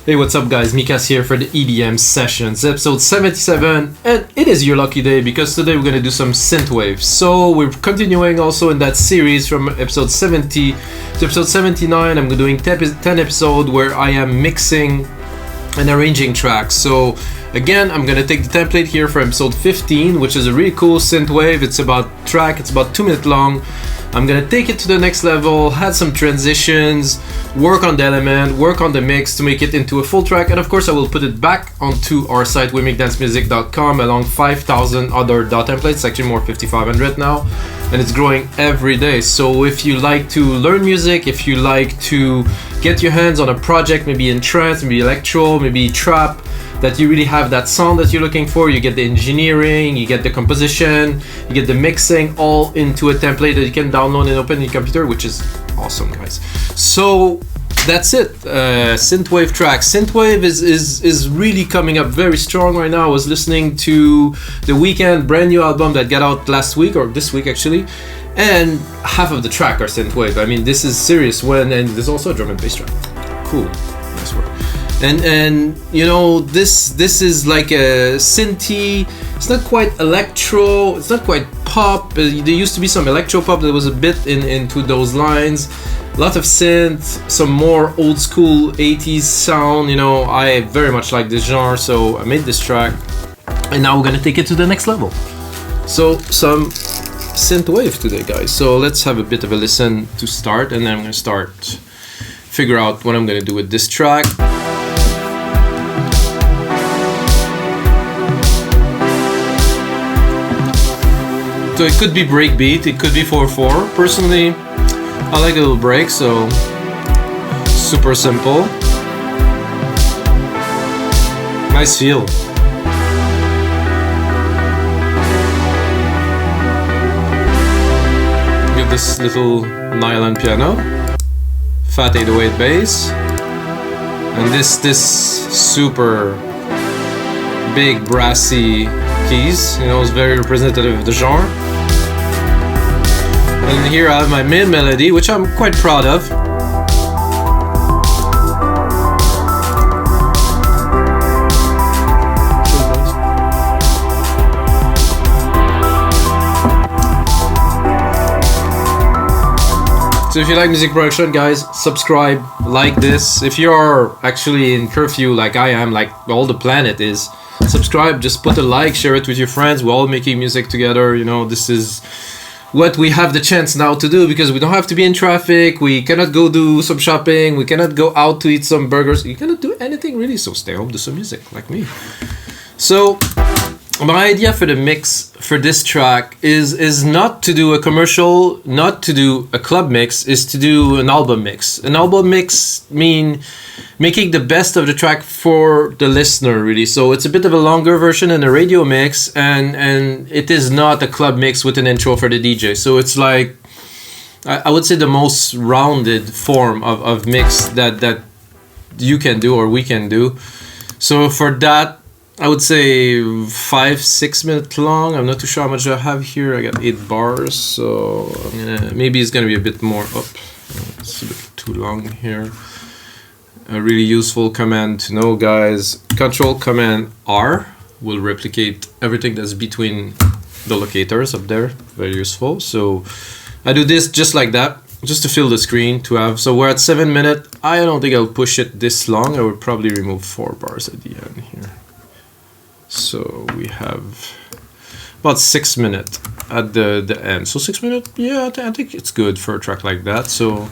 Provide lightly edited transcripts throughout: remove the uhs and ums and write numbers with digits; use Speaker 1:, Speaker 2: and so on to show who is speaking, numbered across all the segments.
Speaker 1: Hey, what's up guys, Mikas here for the EDM Sessions, episode 77, and it is your lucky day because today we're going to do some Synthwave. So we're continuing also in that series from episode 70 to episode 79. I'm doing 10 episodes where I am mixing and arranging tracks. So again, I'm going to take the template here for episode 15, which is a really cool Synthwave. It's about 2 minutes long. I'm gonna take it to the next level, add some transitions, work on the element, work on the mix to make it into a full track, and of course I will put it back onto our site wimikdancemusic.com along 5,000 other DAW templates, actually more 5,500 now, and it's growing every day. So if you like to learn music, if you like to get your hands on a project, maybe in trance, maybe electro, maybe trap, that you really have that sound that you're looking for, you get the engineering, you get the composition, you get the mixing all into a template that you can download and open in your computer, which is awesome, guys. So that's it. Synthwave tracks. Synthwave is really coming up very strong right now. I was listening to the Weeknd brand new album that got out last week, or this week actually, and half of the track are Synthwave. I mean, this is serious. And there's also a drum and bass track. Cool, nice work. And you know, this is like a synthy. It's not quite electro, it's not quite pop. There used to be some electro pop that was a bit into those lines. A lot of synth, some more old school 80s sound. You know, I very much like this genre, so I made this track, and now we're gonna take it to the next level. So some Synthwave today, guys. So let's have a bit of a listen to start, and then I'm gonna figure out what I'm gonna do with this track. So it could be breakbeat, it could be 4/4. Personally, I like a little break, so super simple. Nice feel. Give this little nylon piano, fat 808 bass, and this super big brassy keys, you know, is very representative of the genre. And here I have my main melody, which I'm quite proud of. So if you like music production, guys, subscribe, like this. If you're actually in curfew like I am, like all the planet is, subscribe, just put a like, share it with your friends. We're all making music together. You know, this is what we have the chance now to do because we don't have to be in traffic. We cannot go do some shopping. We cannot go out to eat some burgers. You cannot do anything really. So stay home, do some music like me. So my idea for the mix for this track is not to do a commercial, not to do a club mix, is to do an album mix. An album mix mean making the best of the track for the listener, really. So it's a bit of a longer version than a radio mix, and it is not a club mix with an intro for the DJ. So it's like, I would say the most rounded form of mix that you can do or we can do. So for that, I would say 5-6 minutes long. I'm not too sure how much I have here. I got 8 bars, so maybe it's gonna be a bit more up. It's a bit too long here. A really useful command to know, guys. Control-Command-R will replicate everything that's between the locators up there. Very useful. So I do this just like that, just to fill the screen to have. So we're at 7 minutes. I don't think I'll push it this long. I would probably remove 4 bars at the end here. So we have about 6 minutes at the end. So 6 minutes, yeah, I think it's good for a track like that. So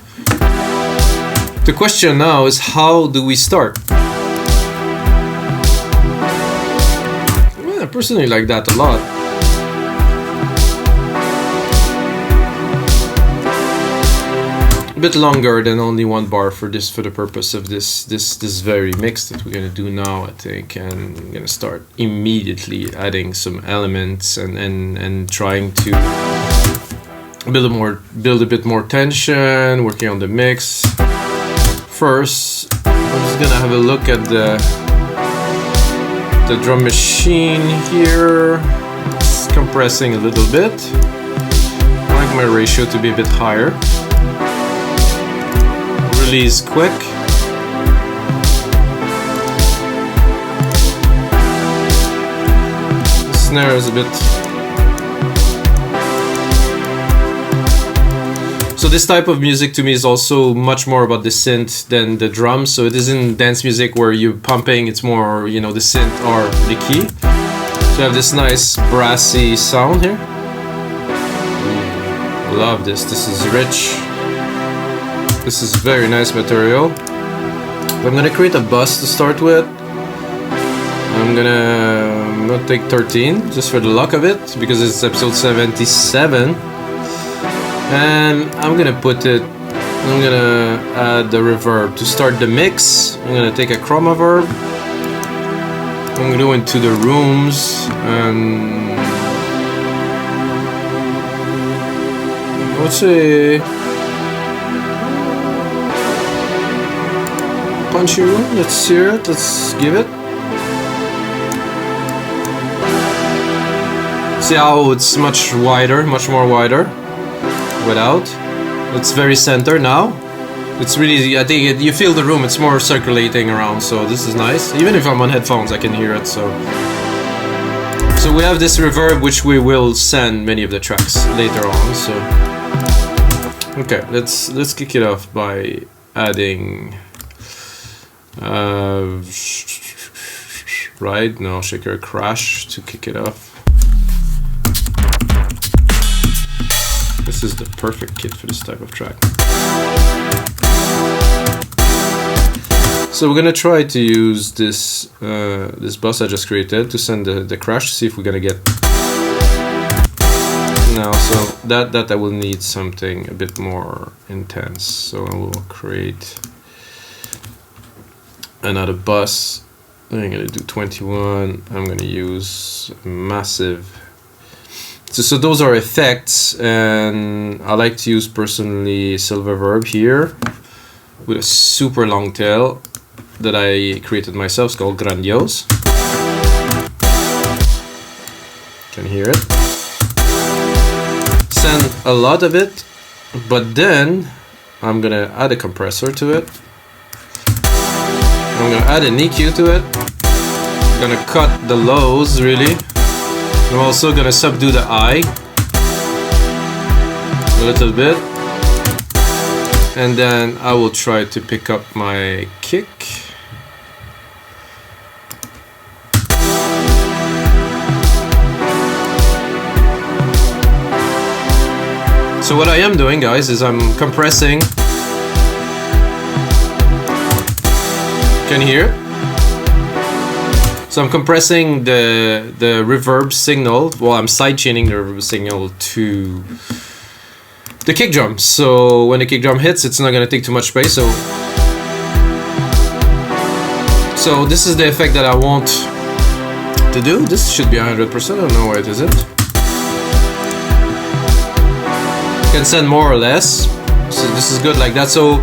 Speaker 1: the question now is, how do we start? Well, I personally like that a lot. A bit longer than only 1 bar for the purpose of this very mix that we're gonna do now, I think. And I'm gonna start immediately adding some elements and trying to build a bit more tension, working on the mix. First, I'm just gonna have a look at the drum machine here. It's compressing a little bit. I like my ratio to be a bit higher. Release quick. snare is a bit. So this type of music to me is also much more about the synth than the drums. So it isn't dance music where you're pumping, it's more, you know, the synth or the key. So you have this nice brassy sound here. Love this. This is rich. This is very nice material. I'm gonna create a bus to start with. I'm gonna take 13 just for the luck of it because it's episode 77. And I'm gonna add the reverb to start the mix. I'm gonna take a ChromaVerb. I'm gonna go into the rooms and let's say punchy room. Let's hear it. Let's give it. See how it's much wider, much more wider. Without, it's very center now. It's really, I think you feel the room. It's more circulating around, so this is nice. Even if I'm on headphones, I can hear it. So we have this reverb, which we will send many of the tracks later on. So okay, let's kick it off by adding right? No, shaker crash to kick it off. This is the perfect kit for this type of track. So we're gonna try to use this this bus I just created to send the crash. See if we're gonna get. Now, so that I will need something a bit more intense. So I will create another bus. I'm gonna do 21. I'm gonna use massive. So those are effects, and I like to use personally SilverVerb here with a super long tail that I created myself. It's called Grandiose. Can hear it. Send a lot of it, but then I'm gonna add a compressor to it. I'm gonna add an EQ to it. I'm gonna cut the lows really. I'm also gonna subdue the I a little bit, and then I will try to pick up my kick. So what I am doing, guys, is I'm compressing. Can you hear it? So I'm compressing the reverb signal. Well, I'm sidechaining the reverb signal to the kick drum. So when the kick drum hits, it's not gonna take too much space. So this is the effect that I want to do. This should be 100%. I don't know where it is. You can send more or less. So this is good like that. So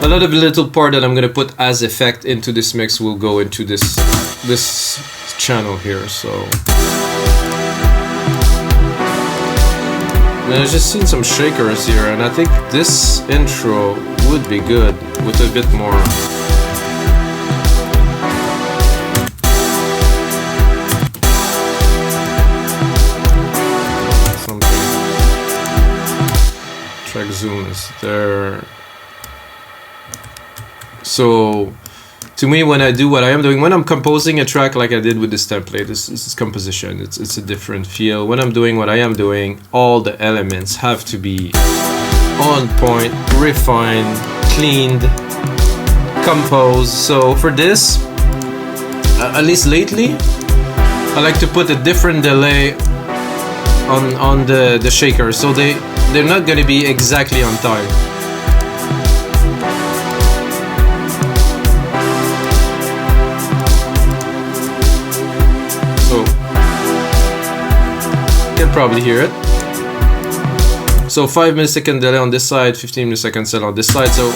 Speaker 1: a lot of the little part that I'm gonna put as effect into this mix will go into this channel here. So and I've just seen some shakers here, and I think this intro would be good with a bit more. Something. Track zoom is there. So to me, when I do what I am doing, when I'm composing a track like I did with this template, this is composition. It's a different feel. When I'm doing what I am doing, all the elements have to be on point, refined, cleaned, composed. So for this, at least lately, I like to put a different delay on the shaker, so they're not going to be exactly on time. Probably hear it. So 5 millisecond delay on this side, 15 milliseconds delay on this side. So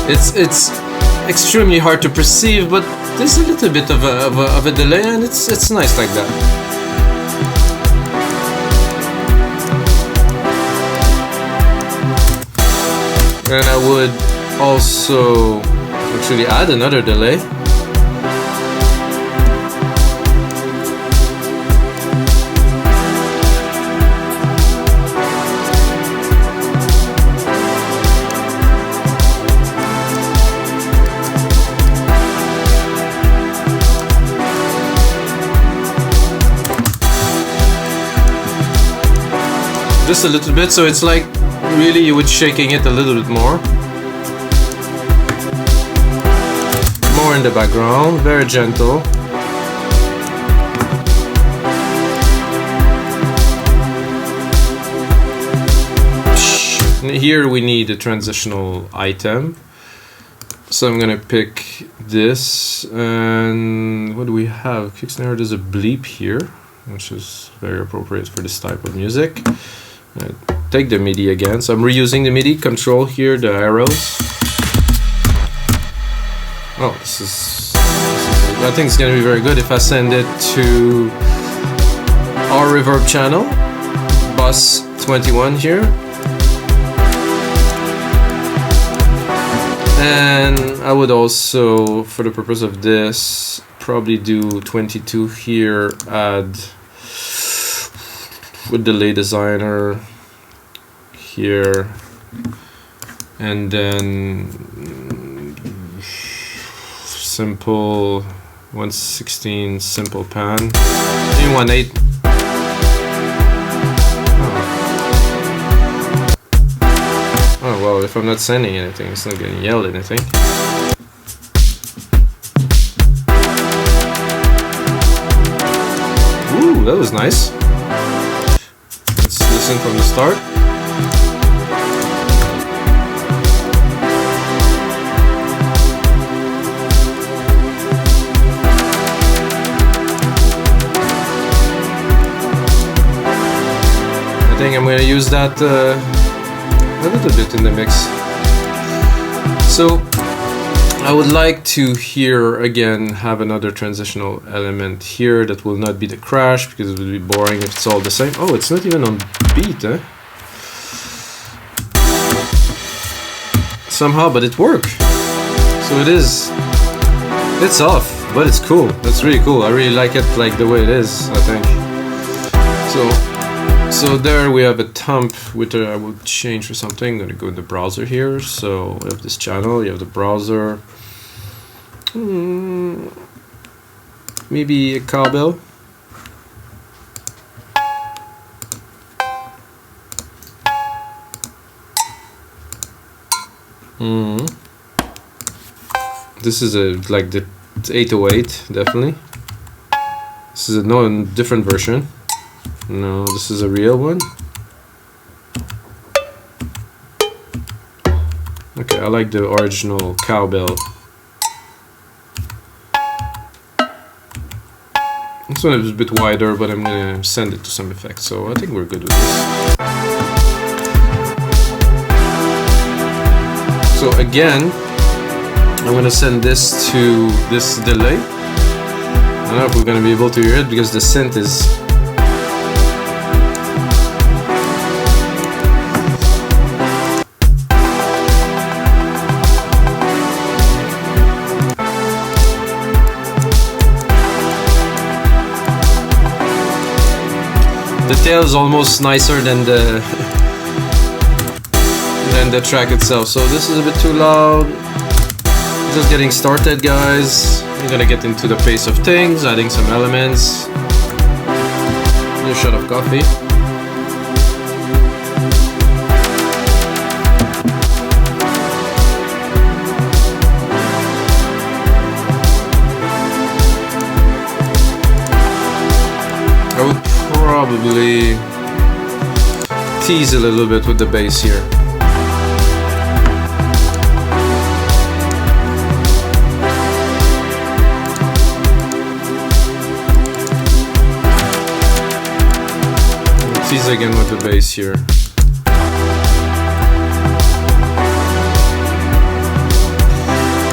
Speaker 1: it's extremely hard to perceive, but there's a little bit of a delay, and it's nice like that. And I would also actually add another delay. Just a little bit, so it's like really you would shaking it a little bit more. More in the background, very gentle. Here we need a transitional item. So I'm gonna pick this, and what do we have? Kick snare, there's a bleep here, which is very appropriate for this type of music. Take the MIDI again, so I'm reusing the MIDI control here, the arrows. Oh, this is I think it's gonna be very good if I send it to our reverb channel, bus 21 here. And I would also, for the purpose of this, probably do 22 here, add with delay designer here, and then simple 1/16 simple pan, maybe 1/8. Oh well, if I'm not sending anything, it's not getting yelled anything. Ooh, that was nice. Let's listen from the start. I think I'm going to use that a little bit in the mix. So I would like to here again have another transitional element here that will not be the crash, because it would be boring if it's all the same. Oh, it's not even on beat, eh? Somehow, but it worked. So it's off, but it's cool. That's really cool. I really like it like the way it is, I think. So there we have a thump, which I will change for something. I'm going to go in the browser here. So we have this channel, you have the browser. Maybe a cowbell. This is like the 808, definitely. This is a different version. No, this is a real one. Okay, I like the original cowbell. This one is a bit wider, but I'm gonna send it to some effect, so I think we're good with this. So again, I'm gonna send this to this delay. I don't know if we're gonna be able to hear it because the synth is the tail is almost nicer than the track itself. So this is a bit too loud. Just getting started, guys. We're gonna get into the pace of things, adding some elements. A shot of coffee. I would probably tease a little bit with the bass here. Tease again with the bass here.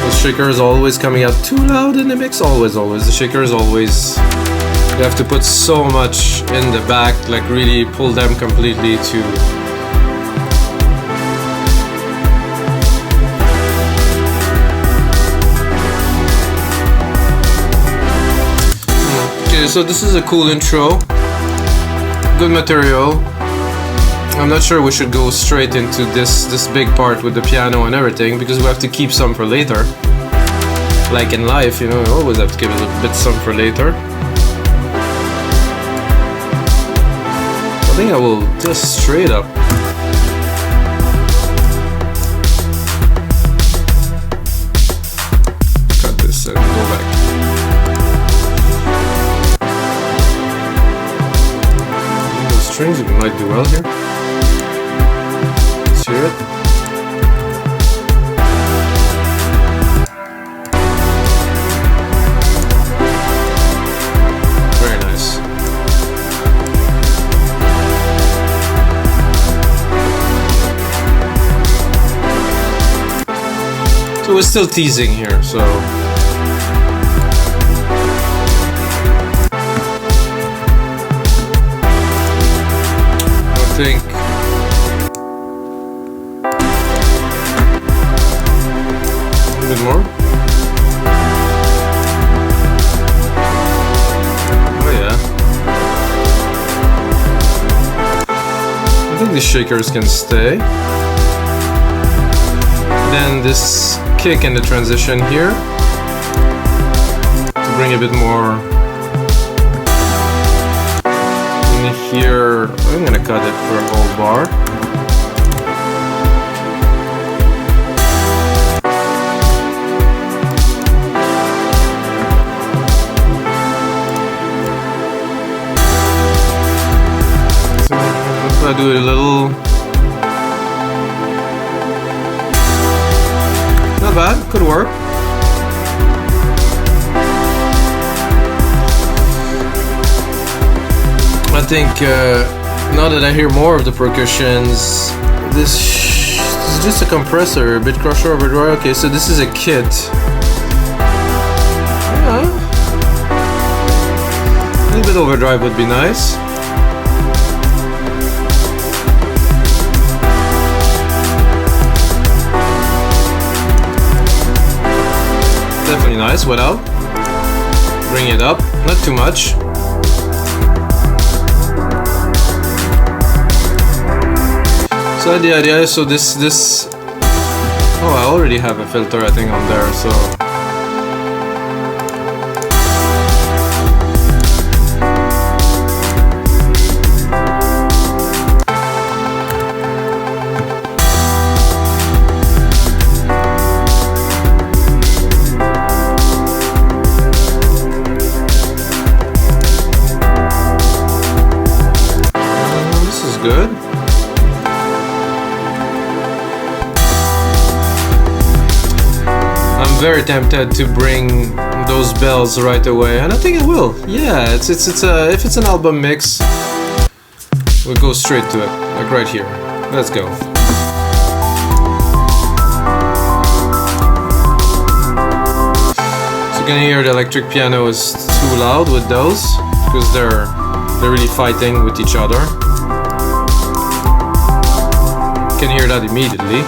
Speaker 1: The shaker is always coming out too loud in the mix. Always. The shaker is always. You have to put so much in the back, like really pull them completely to. Okay, so this is a cool intro. Good material. I'm not sure we should go straight into this big part with the piano and everything, because we have to keep some for later. Like in life, you know, you always have to keep a little bit some for later. I think I will just straight up. Cut this and go back. The strings might do well here. Let's hear it. So we're still teasing here, so I think a bit more. Oh yeah. I think these shakers can stay. Then this kick and the transition here to bring a bit more in here. I'm gonna cut it for a whole bar. So if I do it a little. Not bad, could work. I think now that I hear more of the percussions, this is just a compressor, a bit crusher overdrive. Okay, so this is a kit. Yeah. A little bit overdrive would be nice. Definitely nice without. Bring it up, not too much. So the idea is, so this oh, I already have a filter I think on there, so good. I'm very tempted to bring those bells right away, and I think I will. Yeah, it's if it's an album mix, we'll go straight to it, like right here. Let's go. So you can hear the electric piano is too loud with those because they're really fighting with each other. Can hear that immediately.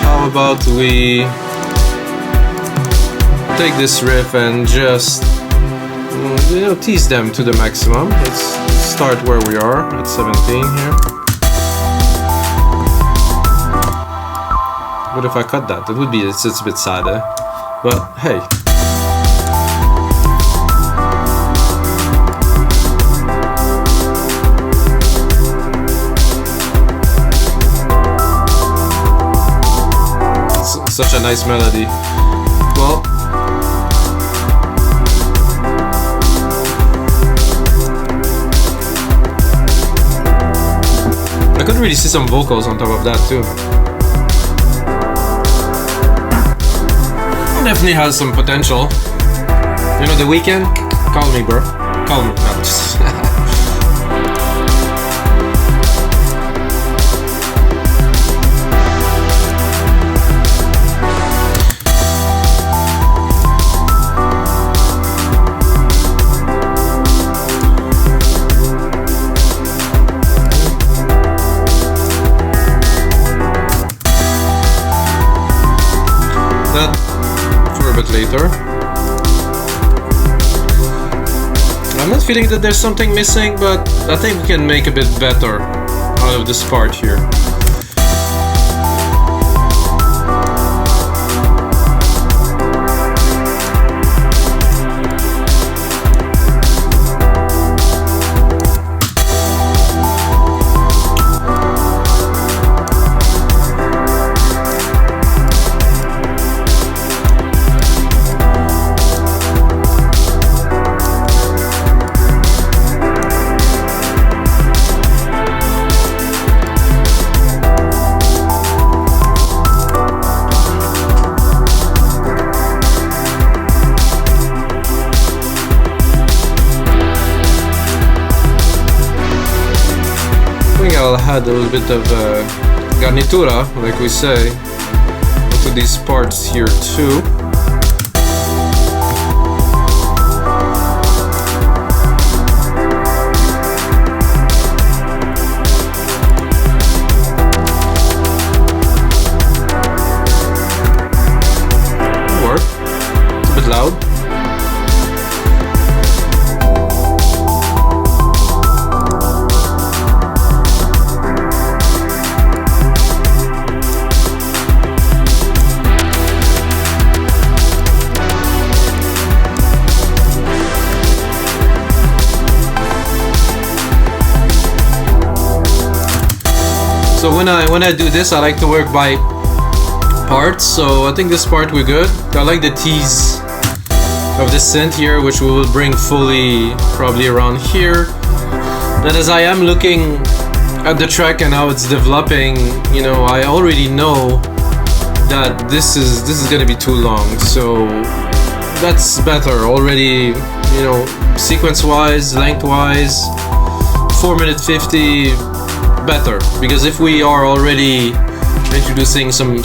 Speaker 1: How about we take this riff and just tease them to the maximum. Let's start where we are at 17 here. What if I cut that? It would be it's a bit sadder, but hey. Such a nice melody. Well, I could really see some vocals on top of that too. Definitely has some potential. You know, the Weeknd? Call me, bro. Call me. No, just for a bit later. I'm not feeling that there's something missing, but I think we can make a bit better out of this part here. I'll add a little bit of garnitura, like we say, to these parts here too. Work. It's a bit loud. So when I do this, I like to work by parts. So I think this part we're good. I like the tease of the synth here, which we will bring fully probably around here. Then as I am looking at the track and how it's developing, you know, I already know that this is gonna be too long. So that's better already, you know, sequence-wise, length-wise, 4 minutes 50. Better, because if we are already introducing some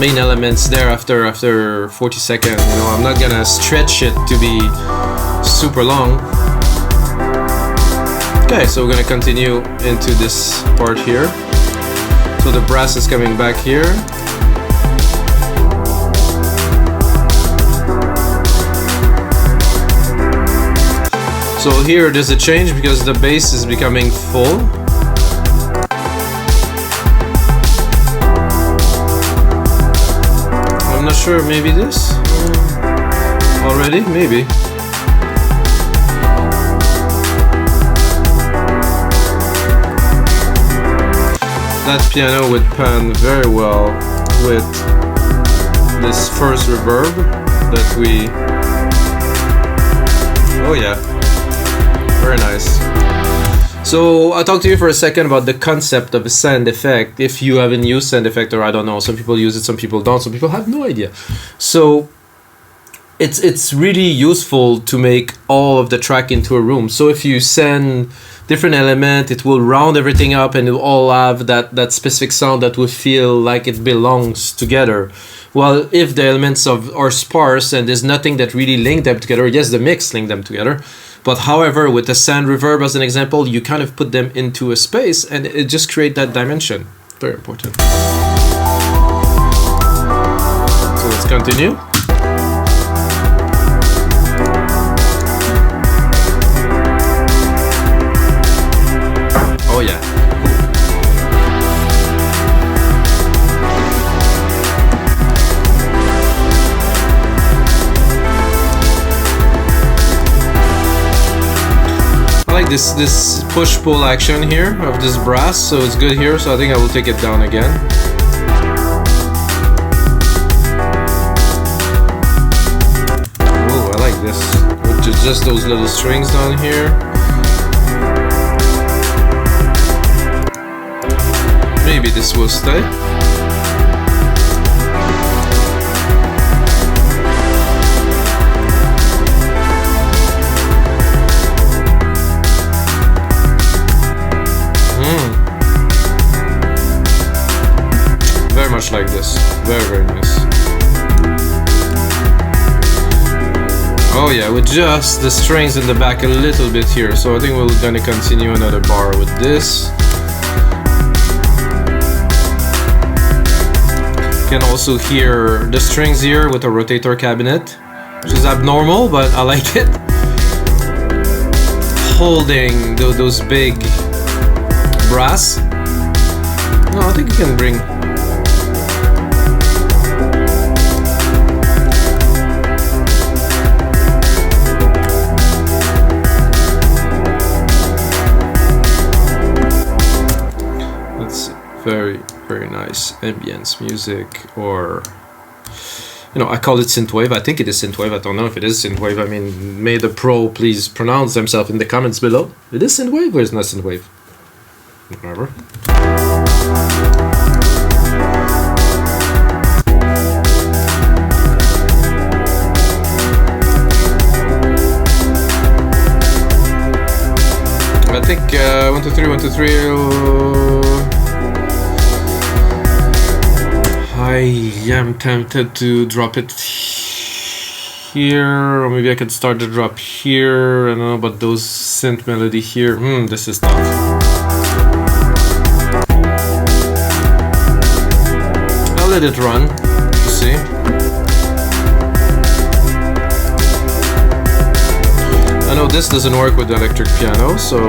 Speaker 1: main elements there after 40 seconds, you know, I'm not gonna stretch it to be super long. Okay, so we're gonna continue into this part here. So the brass is coming back here. So here there's a change because the bass is becoming full. I'm not sure, maybe this already, maybe. That piano would pan very well with this first reverb that we, oh yeah, very nice. So I'll talk to you for a second about the concept of a sand effect. If you haven't used sand effect, or I don't know, some people use it, some people don't, some people have no idea. So it's really useful to make all of the track into a room. So if you send different element, it will round everything up and it will all have that specific sound that will feel like it belongs together. Well, if the elements are sparse and there's nothing that really link them together, yes, the mix link them together. But however, with the sand reverb as an example, you kind of put them into a space and it just creates that dimension. Very important. So let's continue. Oh yeah. I like this push-pull action here of this brass, so it's good here, so I think I will take it down again. Oh, I like this. With just those little strings down here. Maybe this will stay. Very much like this. Very, very nice. Oh yeah, with just the strings in the back a little bit here. So I think we're gonna continue another bar with this. You can also hear the strings here with a rotator cabinet, which is abnormal, but I like it. Holding those big brass. No, I think you can bring. That's very, very nice ambience music, or you know, I call it synthwave. I think it is synthwave. I don't know if it is synthwave. I mean, may the pro please pronounce themselves in the comments below. It is synthwave or is not synthwave? Whatever. I think 1, 2, 3, 1, 2, 3. I am tempted to drop it here, or maybe I could start the drop here. I don't know about those synth melody here. This is tough. I'll let it run, you see. I know this doesn't work with the electric piano, so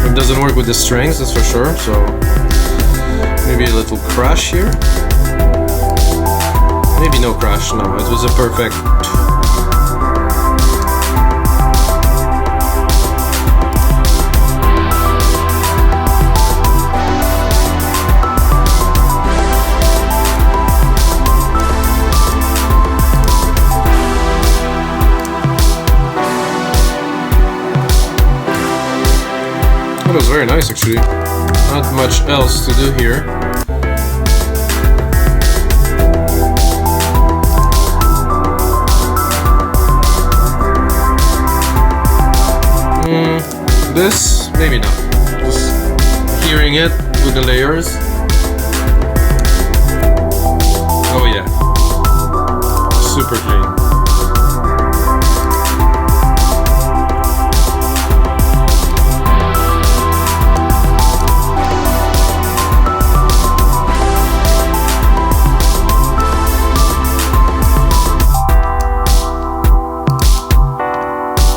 Speaker 1: it doesn't work with the strings, that's for sure, so maybe a little crash here. Maybe no crash, no, it was a perfect. That was very nice actually. Not much else to do here. This, maybe not. Just hearing it with the layers. Oh yeah. Super clean.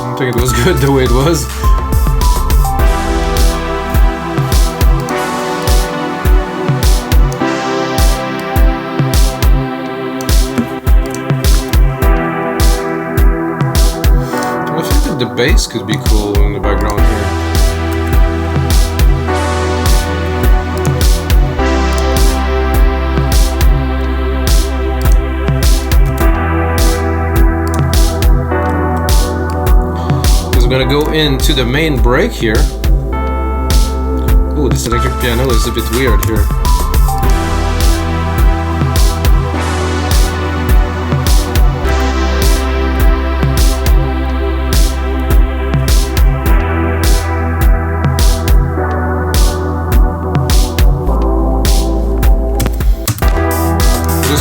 Speaker 1: I think it was good the way it was. The bass could be cool in the background here. Because I'm gonna go into the main break here. Ooh, this electric piano is a bit weird here.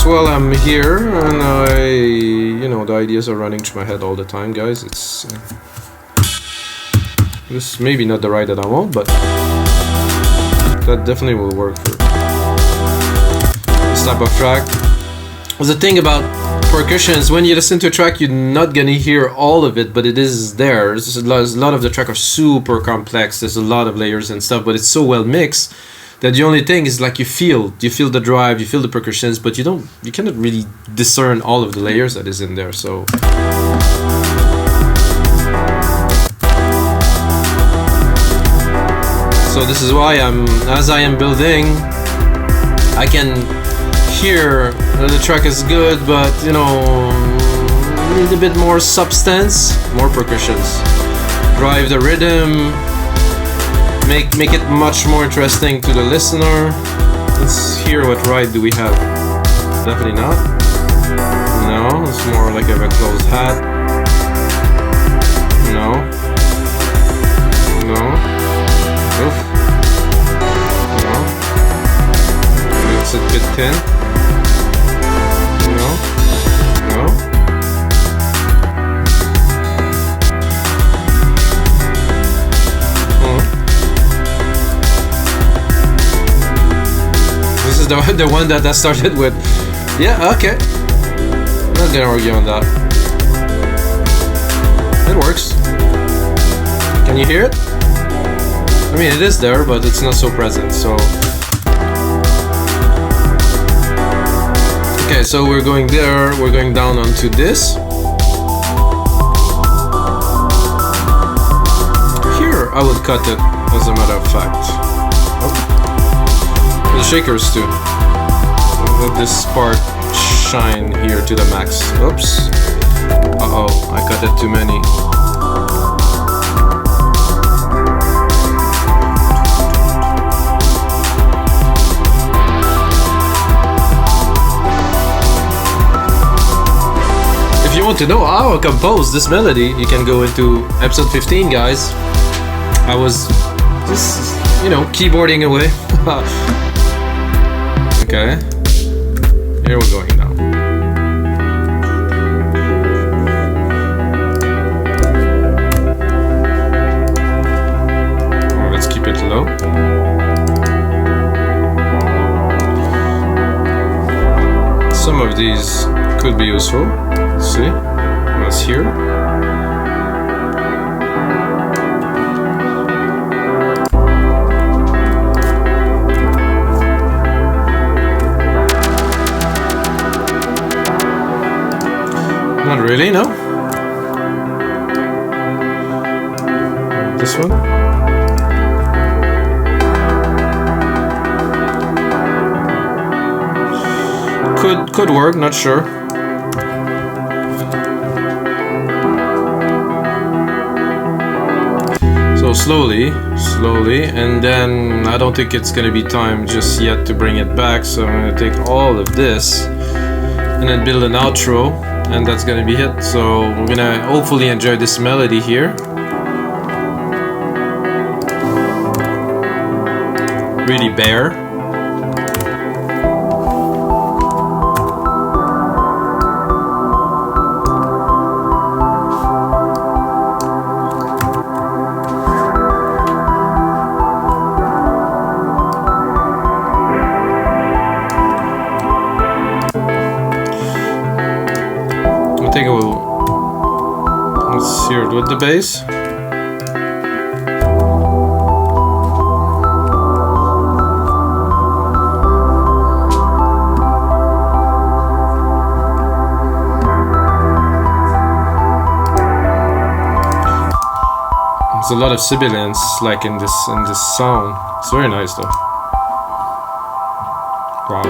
Speaker 1: While I'm here and the ideas are running through my head all the time, guys. It's this is maybe not the ride that I want, but that definitely will work for this type of track. The thing about percussions, when you listen to a track, you're not gonna hear all of it, but it is there. There's a lot of the track are super complex. There's a lot of layers and stuff, but it's so well mixed that the only thing is like you feel the drive, you feel the percussions, but you cannot really discern all of the layers that is in there. So this is why as I am building, I can hear the track is good, but need a bit more substance, more percussions, drive the rhythm. Make it much more interesting to the listener. Let's hear what ride do we have. Definitely not. No, it's more like a closed hat. No. No. Oof. No. It's a bit thin. No. No. The one that I started with. Yeah, okay. I'm not gonna argue on that. It works. Can you hear it? I mean, it is there, but it's not so present, so... Okay, so we're going there, we're going down onto this. Here, I would cut it, as a matter of fact. Oh. The shakers too. Let this part shine here to the max. Oops. Uh-oh, I cut it too many. If you want to know how I compose this melody, you can go into episode 15, guys. I was just, keyboarding away. Okay. Here we're going now. Oh, let's keep it low. Some of these could be useful. Let's see. What's here? Not really, no? This one? Could work, not sure. So slowly, and then I don't think it's gonna be time just yet to bring it back, so I'm gonna take all of this and then build an outro, and that's gonna be it. So we're gonna hopefully enjoy this melody here. Really bare. I think let's hear it with the bass. There's a lot of sibilance, like in this sound. It's very nice though. Wow.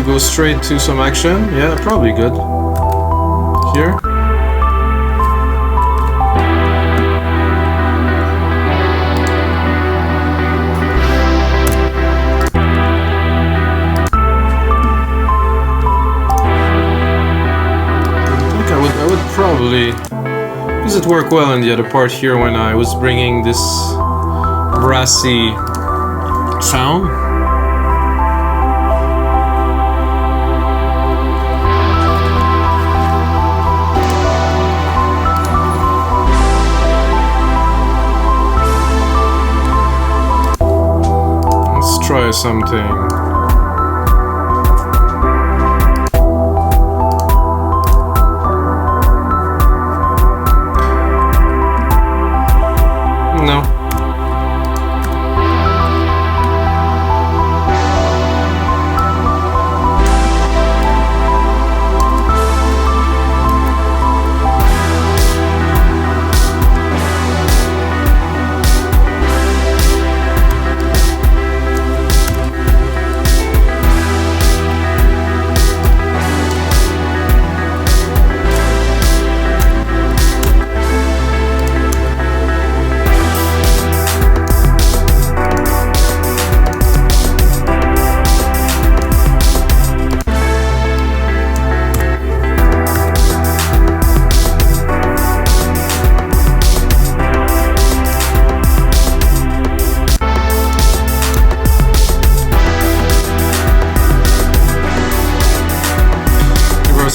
Speaker 1: Go straight to some action. Yeah, probably good. Here. I think I would probably, because it worked well in the other part here when I was bringing this brassy sound. Try something. No.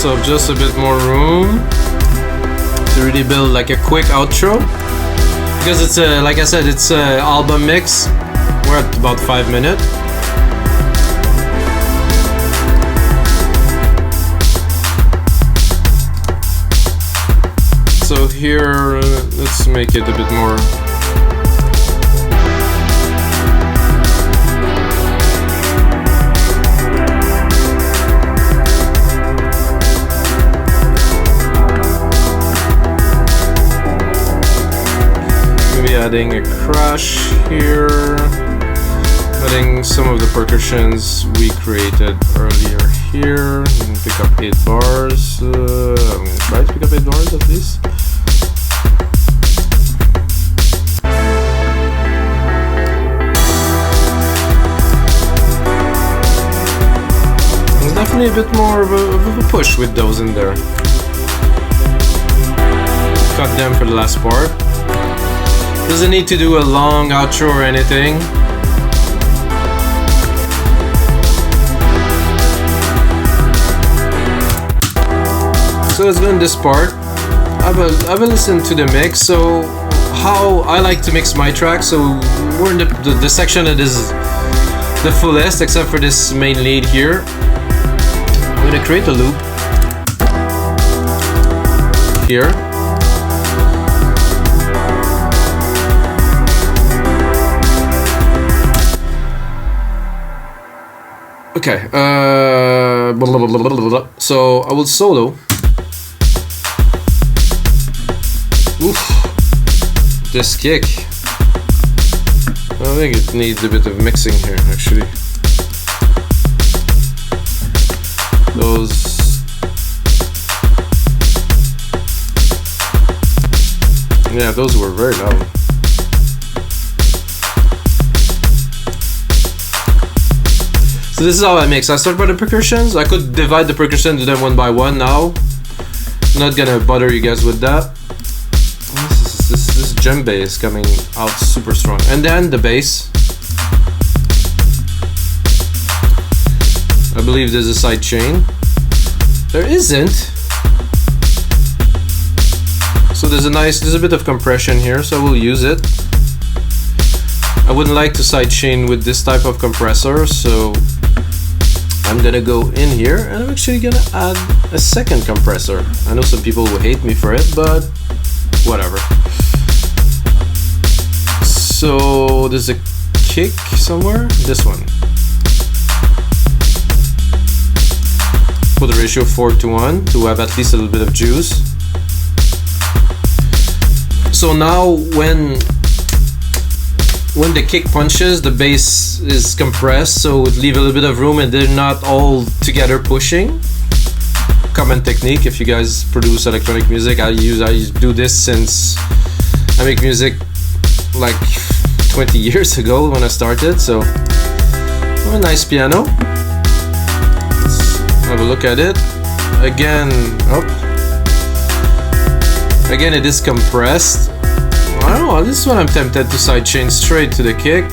Speaker 1: Of just a bit more room to really build like a quick outro, because it's a, like I said, it's a album mix. We're at about 5 minutes. So here, let's make it a bit more. Adding a crash here, adding some of the percussions we created earlier here, and pick up 8 bars. I'm gonna try it. pick up 8 bars at least. There's definitely a bit more of a push with those in there. Cut them for the last part. Doesn't need to do a long outro or anything. So let's go in this part. Have a listen to the mix. So how I like to mix my track. So we're in the section that is the fullest, except for this main lead here. I'm gonna create a loop here. Okay. Blah, blah, blah, blah, blah. So I will solo. Oof, this kick. I think it needs a bit of mixing here, actually. Those. Yeah, those were very loud. So this is how I mix. I start by the percussions. I could divide the percussion, do them one by one now. I'm not gonna bother you guys with that. This djembe is coming out super strong. And then the bass. I believe there's a sidechain. There isn't. So there's a bit of compression here, so we'll use it. I wouldn't like to sidechain with this type of compressor, so I'm gonna go in here and I'm actually gonna add a second compressor. I know some people will hate me for it, but whatever. So there's a kick somewhere. This one. Put the ratio 4:1 to have at least a little bit of juice. So now when the kick punches, the bass is compressed, so it would leave a little bit of room and they're not all together pushing. Common technique if you guys produce electronic music. I do this since I make music like 20 years ago when I started. So a nice piano. Let's have a look at it. Again, again it is compressed. I don't know, this is what I'm tempted to sidechain straight to the kick.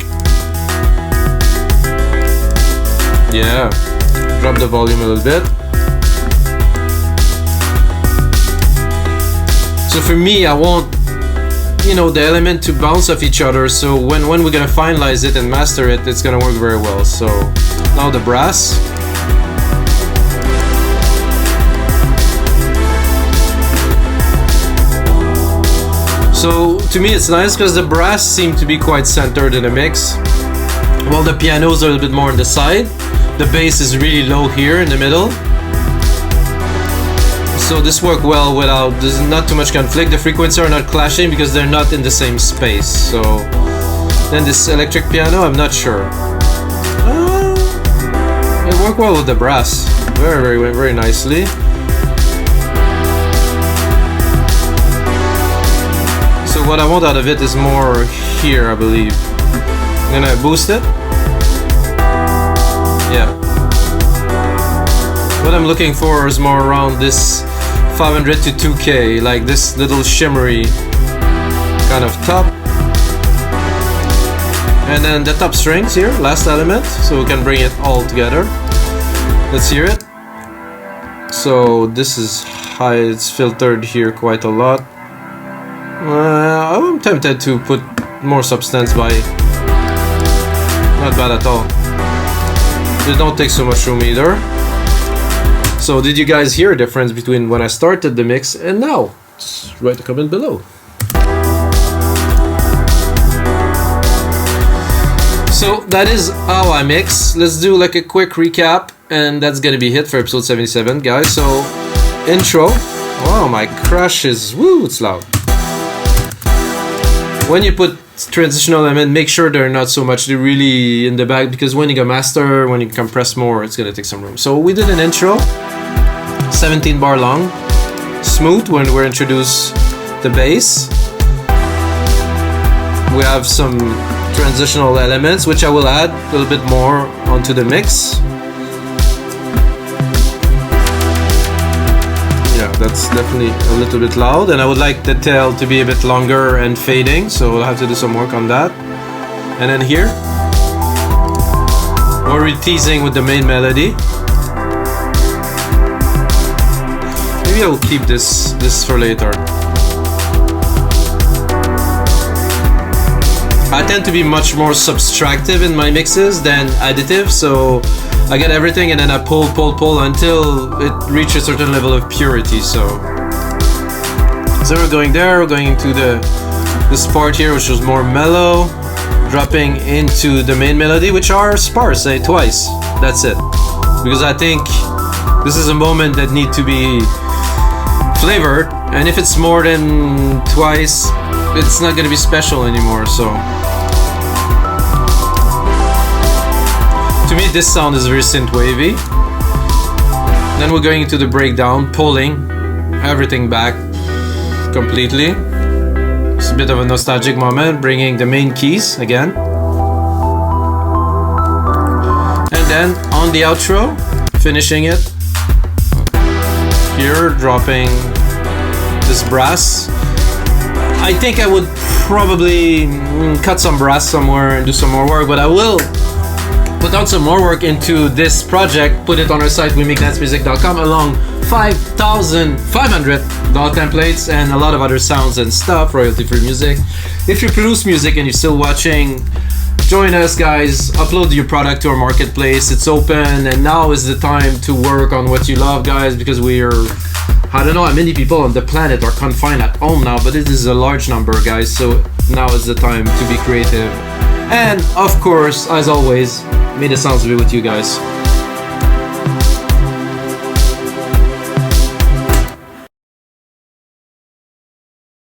Speaker 1: Yeah, drop the volume a little bit. So for me, I want, the element to bounce off each other, so when we're gonna finalize it and master it, it's gonna work very well. So now the brass. So to me it's nice because the brass seem to be quite centered in the mix, while the pianos are a little bit more on the side. The bass is really low here in the middle. So this worked well without, there's not too much conflict. The frequencies are not clashing because they're not in the same space. So then this electric piano, I'm not sure. It worked well with the brass. Very, very, very nicely. So what I want out of it is more here, I believe. I'm gonna boost it. Yeah. What I'm looking for is more around this 500 to 2K, like this little shimmery kind of top. And then the top strings here, last element, so we can bring it all together. Let's hear it. So this is high, it's filtered here quite a lot. I'm tempted to put more substance by. Not bad at all. They don't take so much room either. So did you guys hear a difference between when I started the mix and now? Just write a comment below. So that is how I mix. Let's do like a quick recap, and that's gonna be it for episode 77, guys. So intro. Oh, my crash is, woo, it's loud. When you put transitional element, make sure they're not so much, they're really in the back, because when you go master, when you compress more, it's gonna take some room. So we did an intro, 17 bar long. smooth when we introduce the bass. We have some transitional elements which I will add a little bit more onto the mix. Yeah, that's definitely a little bit loud, and I would like the tail to be a bit longer and fading, so we'll have to do some work on that. And then here we're teasing with the main melody. Maybe I will keep this for later. I tend to be much more subtractive in my mixes than additive, so I get everything and then I pull until it reaches a certain level of purity. So we're going there, we're going into this part here, which is more mellow, dropping into the main melody, which are sparse, twice. That's it. Because I think this is a moment that need to be flavored, and if it's more than twice, it's not gonna be special anymore. So to me, this sound is very synthwavy. Then we're going into the breakdown, pulling everything back completely. It's a bit of a nostalgic moment, bringing the main keys again. And then on the outro, finishing it. Here, dropping this brass. I think I would probably cut some brass somewhere and do some more work, but I will put out some more work into this project, put it on our site, wemake.dancemusic.com, along 5,500 DAW templates and a lot of other sounds and stuff, royalty-free music. If you produce music and you're still watching, join us, guys. Upload your product to our marketplace. It's open, and now is the time to work on what you love, guys, because we are, I don't know how many people on the planet are confined at home now, but it is a large number, guys, so now is the time to be creative. And of course, as always, may the sounds be with you guys.